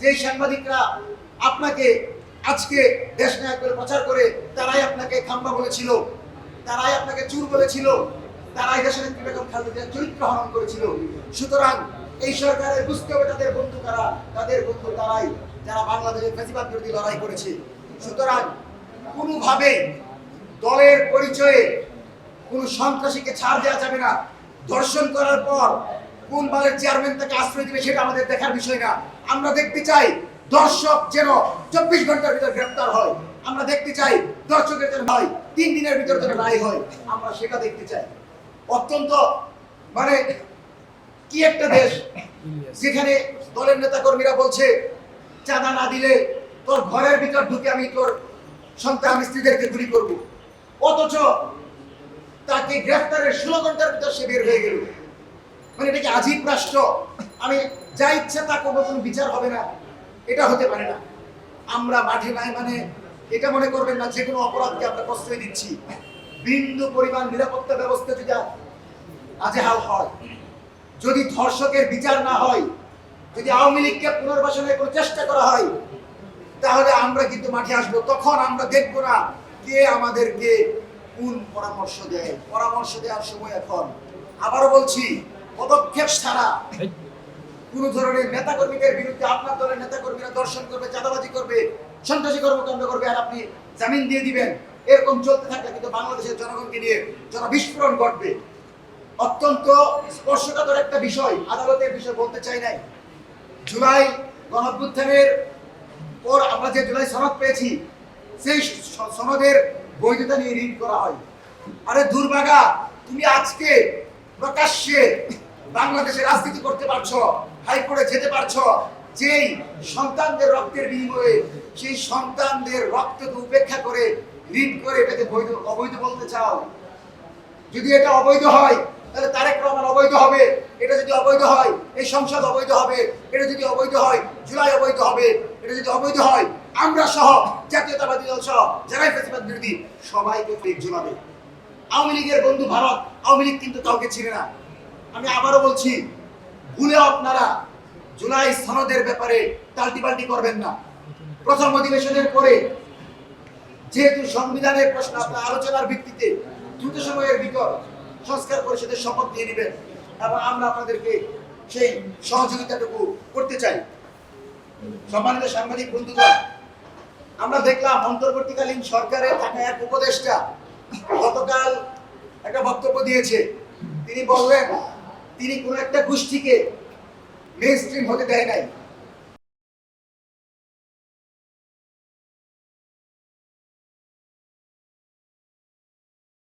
যে সাংবাদিকরা আপনাকে আজকে দেশ নায়ক করে প্রচার করে তারাই আপনাকে খাম্বা বলেছিল, তারাই আপনাকে চুর বলেছিল, তারাই দেশের নেত্রী বেগম খালেদা জিয়ার চরিত্র হরণ করেছিল। সুতরাং এই সরকারের বুঝতে হবে তাদের বন্ধু কারা, তাদের বন্ধু তারাই যারা বাংলাদেশের ফ্যাসিবাদ বিরোধী লড়াই করেছে। সুতরাং কোনোভাবেই দলের পরিচয়ে কোন সন্ত্রাসীকে ছাড় দেওয়া যাবে না। ধর্ষণ করার পর কোন বালের চেয়ারম্যান তাকে আশ্রয় দিবে সেটা আমাদের দেখার বিষয় না। আমরা দেখতে চাই দর্শক যেন 24 ঘন্টার ভিতর গ্রেফতার হয়। আমরা দেখতে চাই দর্শকের যেন হয় 3 দিনের ভিতর যেন রায় হয়। আমরা সেটা দেখতে চাই। অত্যন্ত মানে কি একটা দেশ যেখানে দলের নেতা কর্মীরা বলছে চাঁদা না দিলে তোর ঘরের ভিতর ঢুকে আমি তোর সন্তান স্ত্রীদেরকে গুলি করব, অথচ তাকে গ্রেফতারের 16 ঘন্টার ভিতর সে বের হয়ে গেল। মানে এটা কি আজীব রাষ্ট্র? আমি যা ইচ্ছা তা করবো, কোনো বিচার হবে না, এটা হতে পারে না। আমরা মাঠে নাই মানে এটা মনে করবেন না যে কোনো অপরাধকে আমরা প্রশ্রয় দিচ্ছি। বিন্দু পরিমাণ নিরাপত্তা ব্যবস্থা যদি আজেহাল হয়, যদি ধর্ষকের বিচার না হয়, যদি আওয়ামী লীগকে পুনর্বাসনের কোনো চেষ্টা করা হয়, তাহলে আমরা কিন্তু মাঠে আসবো। তখন আমরা দেখবো না কে আমাদেরকে কোন পরামর্শ দেয়। পরামর্শ দেওয়ার সময় এখন। আবারও বলছি, পদক্ষেপ ছাড়া কোন ধরনের নেতাকর্মীদের বিরুদ্ধে আপনার দলের নেতাকর্মীরা দর্শন করবে, চাঁদাবাজি করবে, সন্ত্রাসী কর্মকাণ্ড করবে আর আপনি জামিন দিয়ে দিবেন, এরকম চলতে থাকলে কিন্তু বাংলাদেশের জনগণকে নিয়ে জনবিস্ফোরণ ঘটবে। অত্যন্ত স্পর্শকাতর একটা বিষয়, আদালতের বিষয় বলতে চাই নাই। জুলাই গণঅভ্যুত্থানের পর আমরা যে জুলাই সনদ পেয়েছি, সেই সনদের বৈধতা নিয়ে রিট করা হয়। আরে দুর্ভাগা, তুমি আজকে প্রকাশ্যে বাংলাদেশে রাজনীতি করতে পারছো, হাইকোর্টে যেতে পারছো, যেই সন্তানদের রক্তের বিনিময়ে সেই সন্তানদের রক্তকে উপেক্ষা করে রিট করে এটাকে বৈধ অবৈধ বলতে চাও। যদি এটা অবৈধ হয় তাহলে তারেক রহমান অবৈধ হবে। এটা যদি অবৈধ হয় এই সংসদ অবৈধ হবে। এটা যদি অবৈধ হয় জুলাই অবৈধ হবে। এটা যদি অবৈধ হয় আমরা সহ জাতীয়তাবাদী দল সহ যারাই ফ্যাসিবাদ বিরোধী সবাইকে ফেক ঝুলাবে। আওয়ামী লীগের বন্ধু ভারত, আওয়ামী লীগ কিন্তু কাউকে ছিঁড়ে না। আমি আবারও বলছি, ভুলেও আপনারা জুলাই সনদের ব্যাপারে টাল্টিপাল্টি করবেন না। প্রথম অধিবেশনের পরে যেহেতু সংবিধানের প্রশ্ন আপনার আলোচনার ভিত্তিতে দ্রুত সময়ের ভিতর সংস্কার পরিষদের শপথ দিয়ে নেবেন এবং আমরা আপনাদেরকে সেই সহযোগিতাটুকু করতে চাই। সম্মানিত সাংবাদিক বন্ধুগণ, আমরা দেখলাম অন্তর্বর্তীকালীন সরকারে থাকা এক উপদেষ্টা গতকাল একটা বক্তব্য দিয়েছে। তিনি বললেন তিনি কোনো একটা গোষ্ঠীকে মেইনস্ট্রিম হতে দেয় নাই।